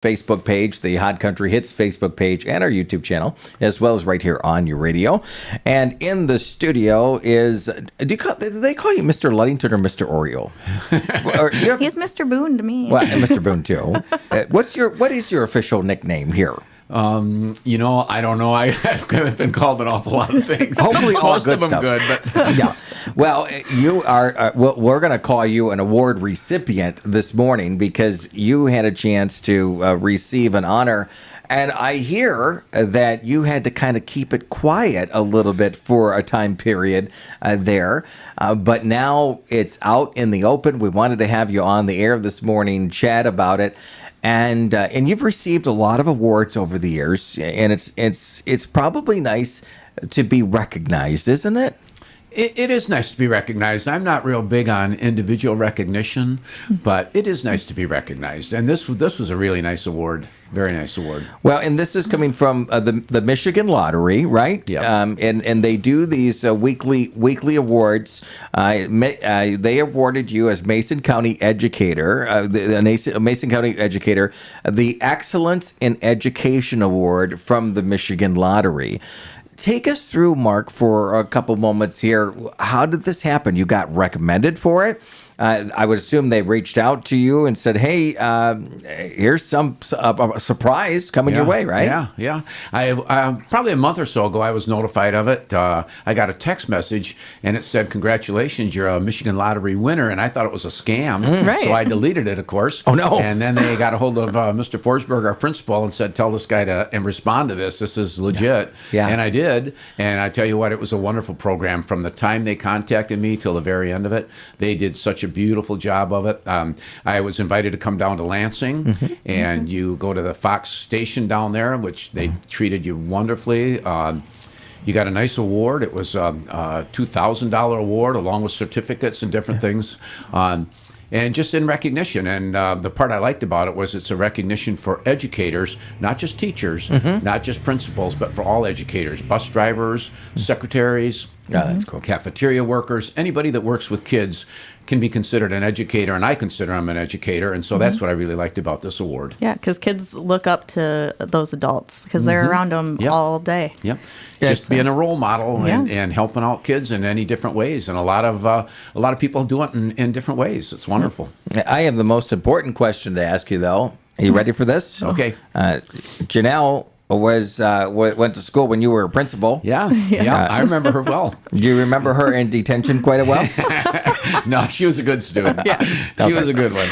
Facebook page, the Hot Country Hits Facebook page, and our YouTube channel, as well as right here on your radio. And in the studio is, do they call you Mr. Ludington or Mr. Oriole? He's Mr. Boon to me. Well, and Mr. Boon too. What is your official nickname here? I don't know. I've been called an awful lot of things. Hopefully all Most good of them stuff. good, but Yeah. Well, you are, we're going to call you an award recipient this morning because you had a chance to receive an honor. And I hear that you had to kind of keep it quiet a little bit for a time period there. But now it's out in the open. We wanted to have you on the air this morning, chat about it. And you've received a lot of awards over the years, and it's probably nice to be recognized, isn't it? It is nice to be recognized. I'm not real big on individual recognition, but it is nice to be recognized. And this was a really nice award, very nice award. Well, and this is coming from the Michigan Lottery, right? Yeah. And they do these weekly awards. They awarded you as Mason County Educator, the Mason County Educator, the Excellence in Education Award from the Michigan Lottery. Take us through, Mark, for a couple moments here. How did this happen? You got recommended for it? I would assume they reached out to you and said, hey, here's some surprise coming your way, right? Yeah. I probably a month or so ago, I was notified of it. I got a text message, and it said, congratulations, you're a Michigan Lottery winner. And I thought it was a scam. Right. So I deleted it, of course. Oh, no. And then they got a hold of Mr. Forsberg, our principal, and said, tell this guy to respond to this. This is legit. Yeah. And I did. And I tell you what, it was a wonderful program. From the time they contacted me till the very end of it, they did such a beautiful job of it. I was invited to come down to Lansing, and you go to the Fox station down there, which they treated you wonderfully. You got a nice award. It was a $2,000 award along with certificates and different things. And just in recognition. And the part I liked about it was it's a recognition for educators, not just teachers, not just principals, but for all educators, bus drivers, secretaries, that's cool. cafeteria workers, anybody that works with kids can be considered an educator, and I consider them an educator. And so that's what I really liked about this award. Yeah, because kids look up to those adults because they're around them all day. Yep. Yeah, Just being a role model Yeah. and helping out kids in any different ways. And a lot of people do it in different ways. It's wonderful. I have the most important question to ask you, though. Are you ready for this? Okay. Janelle went to school when you were a principal. Yeah. I remember her well. Do you remember her in detention quite a well? No, she was a good student. Yeah. She was a good one.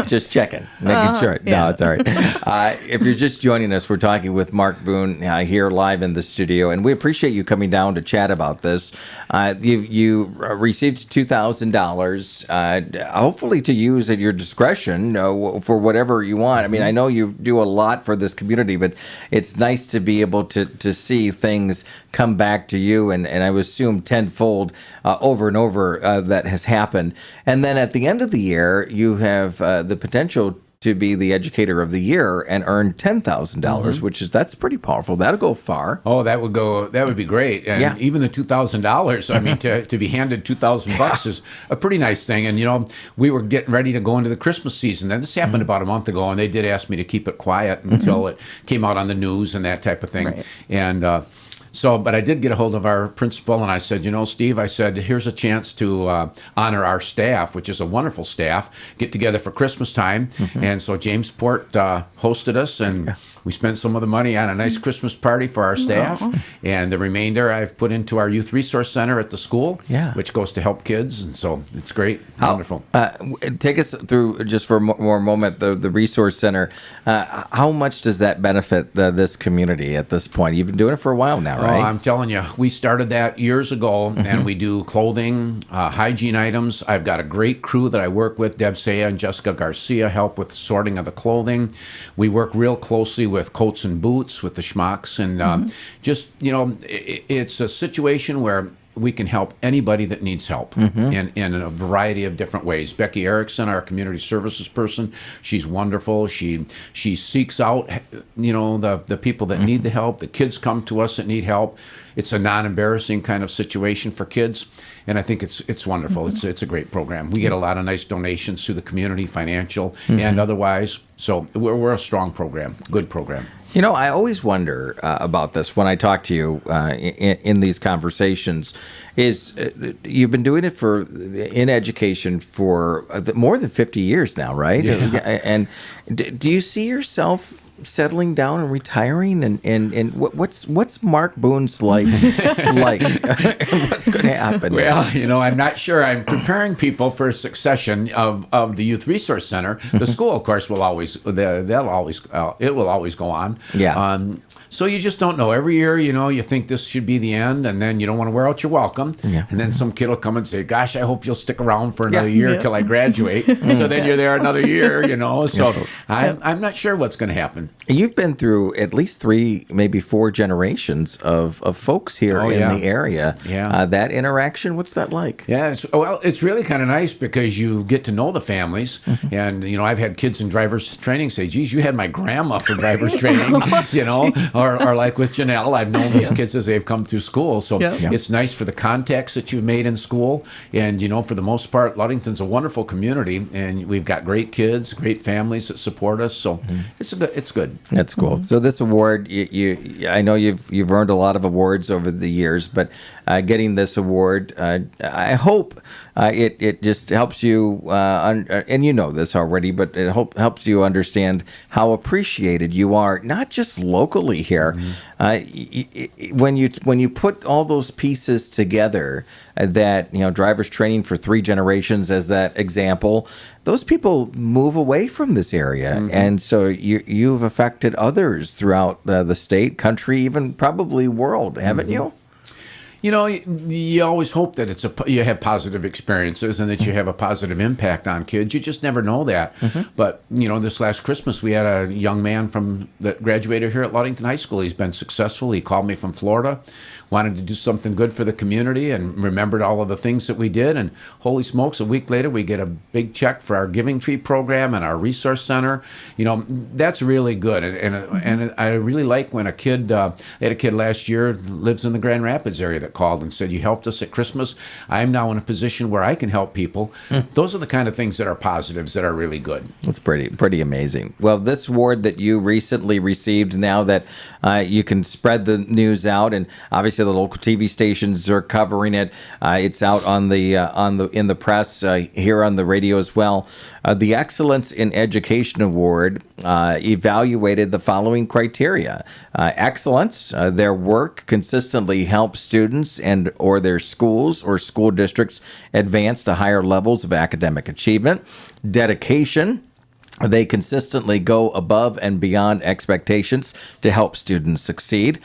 Just checking, making sure. yeah. No, it's all right. If you're just joining us, we're talking with Mark Boon here live in the studio, and we appreciate you coming down to chat about this. You received $2,000, hopefully to use at your discretion for whatever you want. I mean, I know you do a lot for this community, but it's nice to be able to see things come back to you, and I would assume tenfold over and over that has happened. And then at the end of the year, you have the potential to be the Educator of the Year and earn $10,000, which that's pretty powerful. That'll go far. Oh, that would be great. And even the $2,000, I mean, to be handed $2,000 is a pretty nice thing. And, we were getting ready to go into the Christmas season. And this happened about a month ago, and they did ask me to keep it quiet until it came out on the news and that type of thing. Right. And but I did get a hold of our principal, and I said, Steve, I said, here's a chance to honor our staff, which is a wonderful staff, get together for Christmas time. And so Jamesport hosted us, and we spent some of the money on a nice Christmas party for our staff. And the remainder I've put into our youth resource center at the school, which goes to help kids. And so it's great. Wonderful. Take us through, just for more moment, the resource center. How much does that benefit this community at this point? You've been doing it for a while now, right? Oh, I'm telling you, we started that years ago, and we do clothing, hygiene items. I've got a great crew that I work with. Deb Saya and Jessica Garcia help with sorting of the clothing. We work real closely with coats and boots, with the schmucks, and it's a situation where we can help anybody that needs help in a variety of different ways. Becky Erickson, our community services person, she's wonderful. She seeks out, the people that need the help. The kids come to us that need help. It's a non-embarrassing kind of situation for kids, and I think it's wonderful. It's a great program. We get a lot of nice donations to the community, financial and otherwise. So we're a strong program, good program. I always wonder about this when I talk to you in these conversations. You've been doing it in education for more than 50 years now, right? Yeah. And do you see yourself settling down and retiring? And what's Mark Boone's life like? What's going to happen? Well, I'm not sure. I'm preparing people for a succession of the Youth Resource Center. The school, of course, it will always go on. Yeah. So you just don't know. Every year, you think this should be the end, and then you don't want to wear out your welcome. Yeah. And then some kid will come and say, "Gosh, I hope you'll stick around for another year till I graduate." So then you're there another year, So I'm not sure what's going to happen. You've been through at least 3, maybe 4 generations of folks here in the area. Yeah. That interaction, what's that like? Yeah, it's really kind of nice because you get to know the families. And, I've had kids in driver's training say, "Geez, you had my grandma for driver's training," or like with Janelle, I've known these kids as they've come through school. So it's nice for the contacts that you've made in school. And, for the most part, Ludington's a wonderful community, and we've got great kids, great families that support us. So it's good. That's cool. So this award, I know you've earned a lot of awards over the years, but getting this award, I hope it just helps you, and you know this already, but it helps you understand how appreciated you are, not just locally here. When you put all those pieces together, that drivers training for 3 generations as that example, those people move away from this area, and so you've affected others throughout the state, country, even probably world, haven't you? You always hope that you have positive experiences and that you have a positive impact on kids. You just never know that. But, this last Christmas, we had a young man that graduated here at Ludington High School. He's been successful. He called me from Florida, wanted to do something good for the community, and remembered all of the things that we did. And holy smokes, a week later, we get a big check for our Giving Tree program and our resource center. That's really good. And I really like when I had a kid last year, lives in the Grand Rapids area, that called and said, "You helped us at Christmas. I'm now in a position where I can help people." Those are the kind of things that are positives, that are really good. That's pretty amazing. Well, this award that you recently received, now that you can spread the news out, and obviously the local TV stations are covering it. It's out in the press, here on the radio as well. The Excellence in Education Award evaluated the following criteria. Excellence, their work consistently helps students or their schools or school districts advance to higher levels of academic achievement. Dedication, they consistently go above and beyond expectations to help students succeed.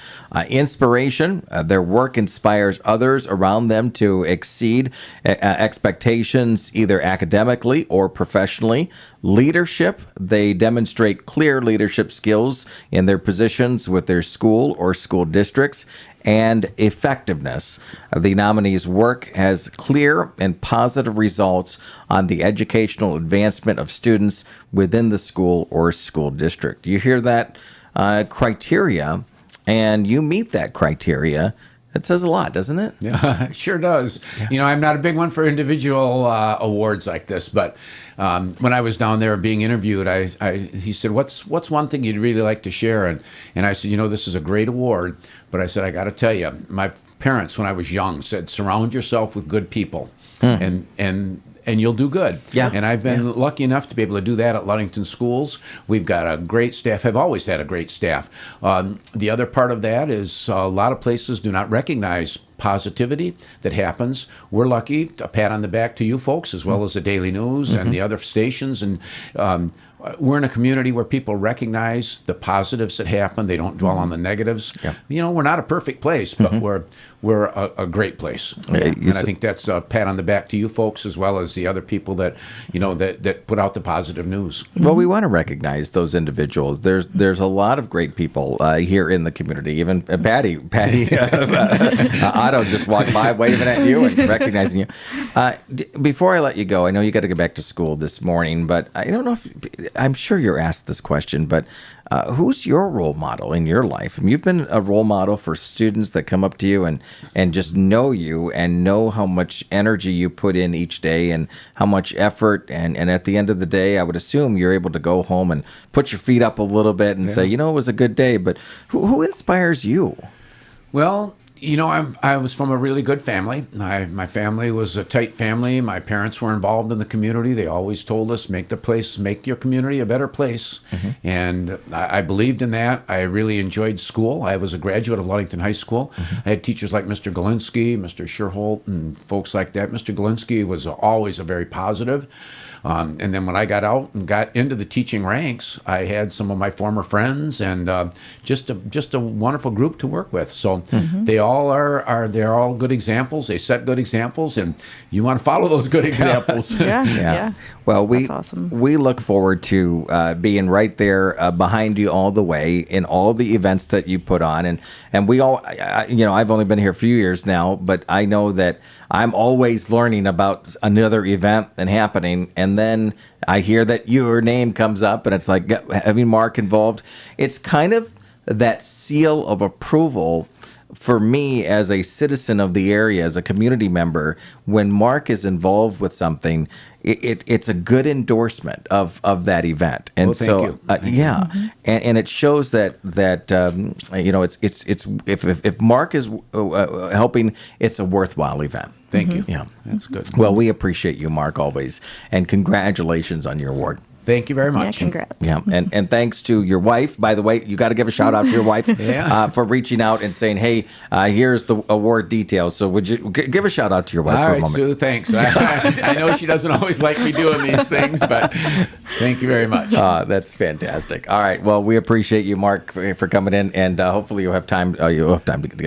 Inspiration, their work inspires others around them to exceed expectations, either academically or professionally. Leadership, they demonstrate clear leadership skills in their positions with their school or school districts. And effectiveness, the nominee's work has clear and positive results on the educational advancement of students within the school or school district. You hear that criteria, and you meet that criteria. That says a lot, doesn't it? Yeah, it sure does. Yeah. I'm not a big one for individual awards like this, but when I was down there being interviewed, he said, "What's one thing you'd really like to share?" And I said, "This is a great award, but I said, I got to tell you, my parents, when I was young, said, surround yourself with good people, and you'll do good." Yeah. And I've been lucky enough to be able to do that at Ludington Schools. We've got a great staff. I've always had a great staff. The other part of that is a lot of places do not recognize positivity that happens. We're lucky. A pat on the back to you folks, as well as the Daily News and the other stations. And we're in a community where people recognize the positives that happen. They don't dwell on the negatives. Yeah. We're not a perfect place, but we're a great place. And I think that's a pat on the back to you folks, as well as the other people that that put out the positive news. Well, we want to recognize those individuals. There's a lot of great people here in the community. Even Patty Otto just walked by waving at you and recognizing you. Before I let you go, I know you got to go back to school this morning, but I don't know if I'm sure you're asked this question, but who's your role model in your life? I mean, you've been a role model for students that come up to you and just know you and know how much energy you put in each day and how much effort. And at the end of the day, I would assume you're able to go home and put your feet up a little bit and say, it was a good day. But who inspires you? Well, I was from a really good family. My family was a tight family. My parents were involved in the community. They always told us, make your community a better place. And I believed in that. I really enjoyed school. I was a graduate of Ludington High School. I had teachers like Mr. Galinsky, Mr. Sherholt, and folks like that. Mr. Galinsky was always a very positive. And then when I got out and got into the teaching ranks, I had some of my former friends and just a wonderful group to work with. So they all they're all good examples. They set good examples, and you want to follow those good examples. Yeah. Well, That's awesome. we look forward to being right there behind you all the way in all the events that you put on, and we all, I've only been here a few years now, but I know that I'm always learning about another event and happening, and then I hear that your name comes up, and it's like having Mark involved. It's kind of that seal of approval for me as a citizen of the area, as a community member. When Mark is involved with something, it's a good endorsement of that event. And thank you. And it shows that it's if Mark is helping, it's a worthwhile event. Thank you. Yeah, that's good. Well, we appreciate you, Mark, always, and congratulations on your award. Thank you very Yeah, much. congrats. Yeah, and thanks to your wife. By the way, you got to give a shout out to your wife for reaching out and saying, "Hey, here's the award details." So would you give a shout out to your wife All for a right, moment? Sue, thanks. I know she doesn't always like me doing these things, but thank you very much. That's fantastic. All right, well, we appreciate you, Mark, for coming in, and hopefully you'll have time. You'll have time to